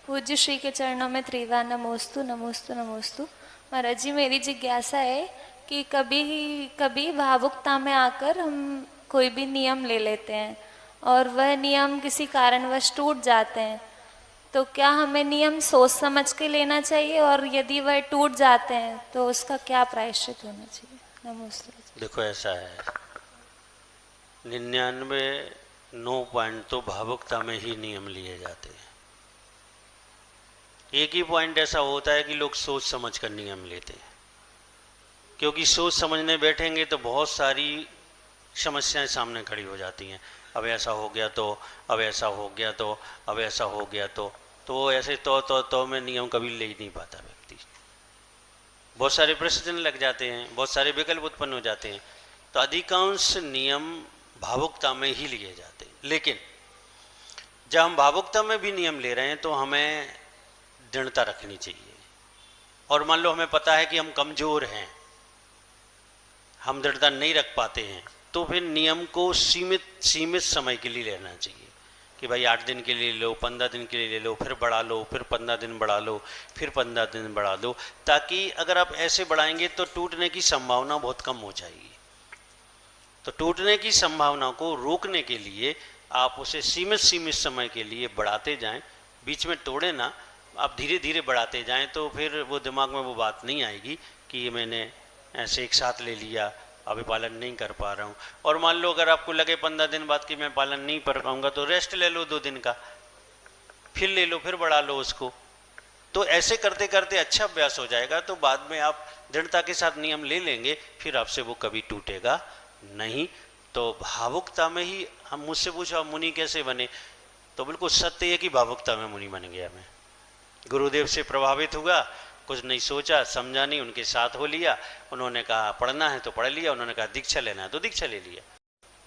पूज्य श्री के चरणों में त्रिवार नमोस्तु नमोस्तु नमोस्तु। महाराज जी, मेरी जिज्ञासा है कि कभी कभी भावुकता में आकर हम कोई भी नियम ले लेते हैं और वह नियम किसी कारणवश टूट जाते हैं, तो क्या हमें नियम सोच समझ के लेना चाहिए, और यदि वह टूट जाते हैं तो उसका क्या प्रायश्चित होना चाहिए? नमोस्तु। देखो, ऐसा है, 99 पॉइंट तो भावुकता में ही नियम लिए जाते हैं। एक ही पॉइंट ऐसा होता है कि लोग सोच समझ कर नियम लेते हैं, क्योंकि सोच समझने बैठेंगे तो बहुत सारी समस्याएं सामने खड़ी हो जाती हैं। अब ऐसा हो गया तो, अब ऐसा हो गया तो, अब ऐसा हो गया तो ऐसे तो में नियम कभी ले ही नहीं पाता व्यक्ति। बहुत सारे प्रश्न लग जाते हैं, बहुत सारे विकल्प उत्पन्न हो जाते हैं। तो अधिकांश नियम भावुकता में ही लिए जाते हैं। लेकिन जब हम भावुकता में भी नियम ले रहे हैं तो हमें दृढ़ता रखनी चाहिए। और मान लो हमें पता है कि हम कमजोर हैं, हम दृढ़ता नहीं रख पाते हैं, तो फिर नियम को सीमित समय के लिए लेना चाहिए कि भाई 8 दिन के लिए लो, 15 दिन के लिए ले लो, फिर बढ़ा लो, फिर 15 दिन बढ़ा लो, फिर 15 दिन बढ़ा लो, ताकि अगर आप ऐसे बढ़ाएंगे तो टूटने की संभावना बहुत कम हो जाएगी। तो टूटने की संभावना को रोकने के लिए आप उसे सीमित समय के लिए बढ़ाते जाएं, बीच में तोड़े ना, आप धीरे धीरे बढ़ाते जाएं, तो फिर वो दिमाग में वो बात नहीं आएगी कि मैंने ऐसे एक साथ ले लिया, अभी पालन नहीं कर पा रहा हूँ। और मान लो अगर आपको लगे 15 दिन बाद कि मैं पालन नहीं कर पाऊंगा, तो रेस्ट ले लो 2 दिन का, फिर ले लो, फिर बढ़ा लो उसको। तो ऐसे करते करते अच्छा अभ्यास हो जाएगा, तो बाद में आप दृढ़ता के साथ नियम ले लेंगे, फिर आपसे वो कभी टूटेगा नहीं। तो भावुकता में ही, हम मुझसे पूछा मुनि कैसे बने, तो बिल्कुल सत्य है कि भावुकता में मुनि बन गया मैं। गुरुदेव से प्रभावित हुआ, कुछ नहीं सोचा समझा नहीं, उनके साथ हो लिया। उन्होंने कहा पढ़ना है तो पढ़ लिया, उन्होंने कहा दीक्षा लेना है तो दीक्षा ले लिया।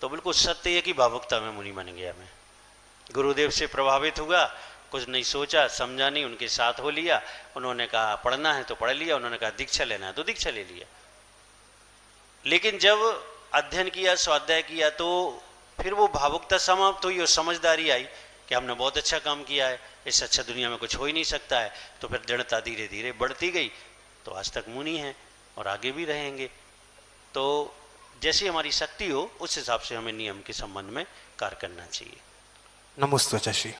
तो बिल्कुल सत्य है कि भावुकता में मुनि बन गया मैं। गुरुदेव से प्रभावित हुआ, कुछ नहीं सोचा समझा नहीं, उनके साथ हो लिया। उन्होंने कहा पढ़ना है तो पढ़ लिया, उन्होंने कहा दीक्षा लेना है तो दीक्षा ले लिया। लेकिन जब अध्ययन किया, स्वाध्याय किया, तो फिर वो भावुकता समाप्त हुई और समझदारी आई कि हमने बहुत अच्छा काम किया है, इससे अच्छा दुनिया में कुछ हो ही नहीं सकता है। तो फिर दृढ़ता धीरे धीरे बढ़ती गई, तो आज तक मुनि हैं और आगे भी रहेंगे। तो जैसी हमारी शक्ति हो, उस हिसाब से हमें नियम के संबंध में कार्य करना चाहिए। नमोस्तु आचार्य।